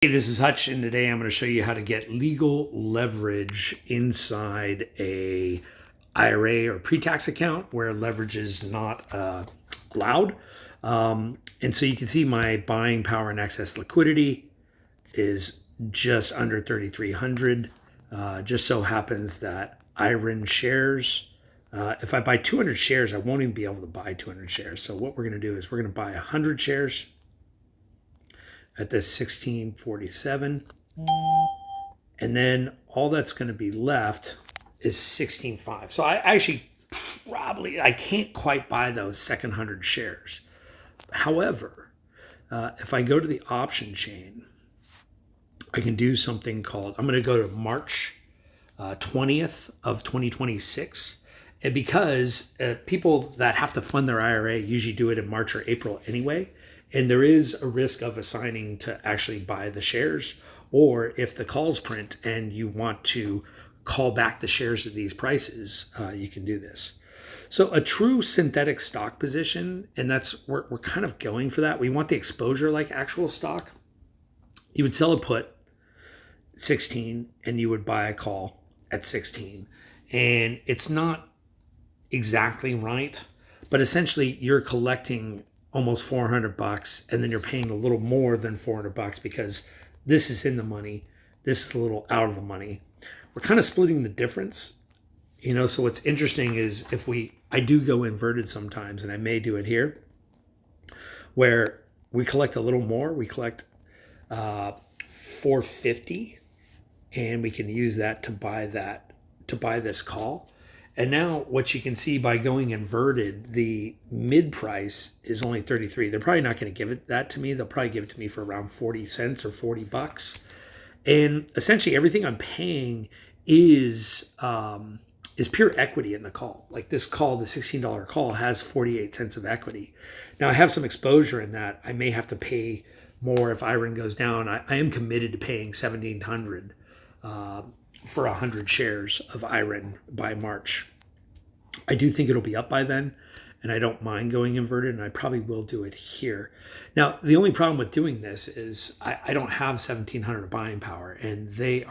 Hey, this is Hutch, and today I'm going to show you how to get legal leverage inside a IRA or pre-tax account where leverage is not allowed. And so you can see my buying power and excess liquidity is just under 3,300. Just so happens that IREN shares, if I buy 200 shares, I won't even be able to buy 200 shares. So what we're going to do is we're going to buy 100 shares at this 1647, and then all that's going to be left is 16.5. So I actually I can't quite buy those second 100 shares. However, if I go to the option chain, I can do something called, I'm going to go to March 20th of 2026. And because people that have to fund their IRA usually do it in March or April anyway, and there is a risk of assigning to actually buy the shares, or if the calls print and you want to call back the shares at these prices, you can do this. So a true synthetic stock position, and that's we're kind of going for that. We want the exposure like actual stock. You would sell a put 16 and you would buy a call at 16. And it's not exactly right, but essentially you're collecting almost $400, and then you're paying a little more than $400 because this is in the money, this is a little out of the money. We're kind of splitting the difference, so what's interesting is I do go inverted sometimes, and I may do it here, where we collect a little more. We collect $450, and we can use that to buy this call. And now what you can see by going inverted, the mid price is only 33. They're probably not going to give that to me. They'll probably give it to me for around 40 cents or $40. And essentially everything I'm paying is pure equity in the call. Like this call, the $16 call has 48 cents of equity. Now I have some exposure in that. I may have to pay more if IREN goes down. I am committed to paying $1,700 for 100 shares of IREN by March. I do think it'll be up by then, and I don't mind going inverted, and I probably will do it here. Now, the only problem with doing this is I don't have 1,700 buying power, and the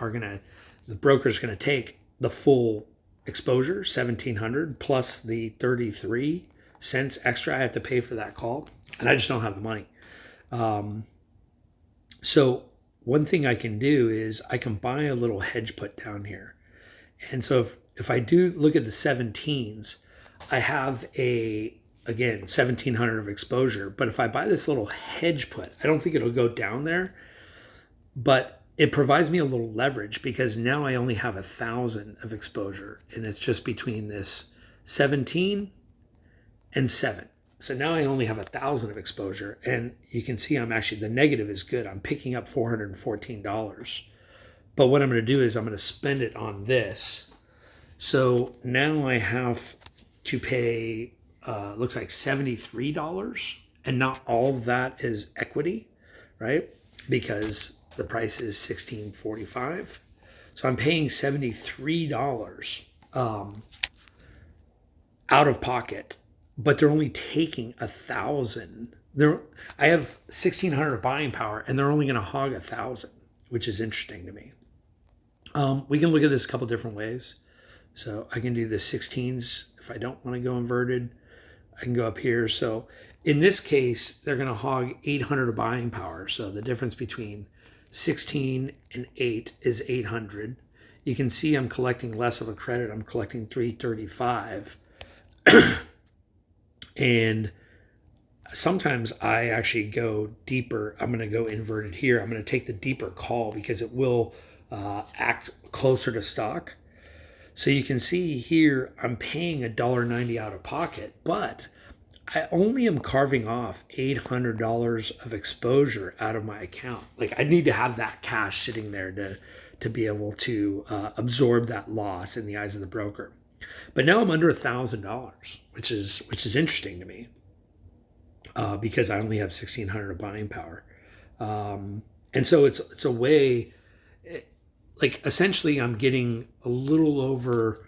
broker's going to take the full exposure, 1,700, plus the 33 cents extra I have to pay for that call, and I just don't have the money. So one thing I can do is I can buy a little hedge put down here. And so if I do look at the 17s, I have again, 1,700 of exposure. But if I buy this little hedge put, I don't think it'll go down there, but it provides me a little leverage because now I only have 1,000 of exposure, and it's just between this 17 and 7. So now I only have 1,000 of exposure, and you can see the negative is good. I'm picking up $414. But what I'm going to do is I'm going to spend it on this. So now I have to pay, looks like $73, and not all of that is equity, right? Because the price is $16.45. So I'm paying $73 out of pocket. But they're only taking 1,000. I have 1,600 buying power, and they're only going to hog 1,000, which is interesting to me. We can look at this a couple different ways. So I can do the 16s if I don't want to go inverted. I can go up here. So in this case, they're going to hog 800 of buying power. So the difference between 16 and 8 is 800. You can see I'm collecting less of a credit. I'm collecting 335. And sometimes I actually go deeper. I'm going to go inverted here. I'm going to take the deeper call because it will act closer to stock. So you can see here I'm paying $1.90 out of pocket, but I only am carving off $800 of exposure out of my account. Like I need to have that cash sitting there to be able to absorb that loss in the eyes of the broker. But now I'm under $1,000, which is interesting to me because I only have 1,600 of buying power, and so it's a way. Like essentially, I'm getting a little over.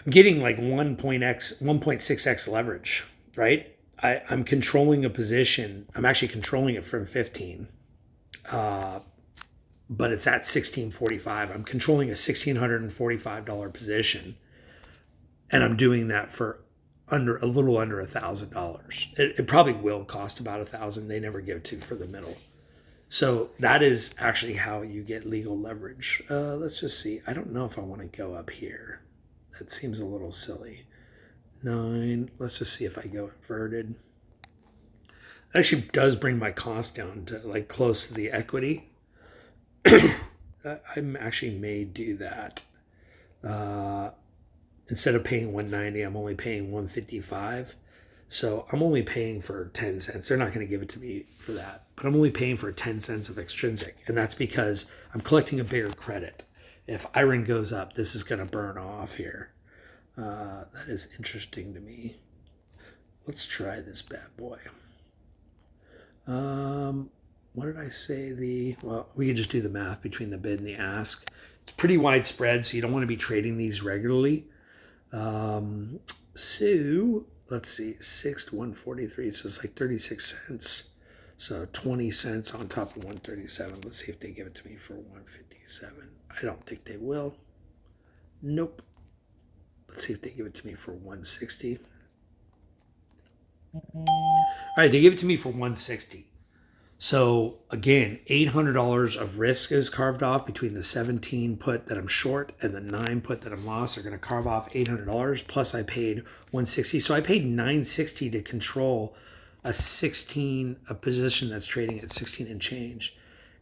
I'm getting like 1.6x leverage, right? I'm controlling a position. I'm actually controlling it from 15. but it's at 1645. I'm controlling a $1,645 position, and I'm doing that for a little under $1,000. It probably will cost about $1,000. They never give to for the middle. So that is actually how you get legal leverage. Let's just see. I don't know if I want to go up here. That seems a little silly. 9. Let's just see if I go inverted. It actually does bring my cost down to like close to the equity. I actually may do that. Instead of paying 190, I'm only paying 155. So I'm only paying for 10 cents. They're not going to give it to me for that, but I'm only paying for 10 cents of extrinsic. And that's because I'm collecting a bigger credit. If IREN goes up, this is going to burn off here. That is interesting to me. Let's try this bad boy. What did I say? Well, we could just do the math between the bid and the ask. It's pretty widespread, so you don't want to be trading these regularly. So let's see, 6 to 143, so it's like 36 cents. So 20 cents on top of 137. Let's see if they give it to me for 157. I don't think they will. Nope. Let's see if they give it to me for 160. All right, they give it to me for 160. So again, $800 of risk is carved off between the 17 put that I'm short and the 9 put that I'm lost. They're going to carve off $800, plus I paid 160. So I paid $960 to control a position that's trading at 16 and change.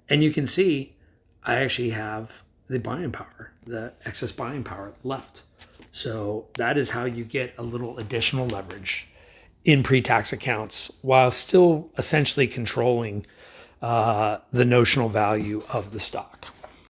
And you can see I actually have the buying power, the excess buying power left. So that is how you get a little additional leverage in pre-tax accounts while still essentially controlling the notional value of the stock.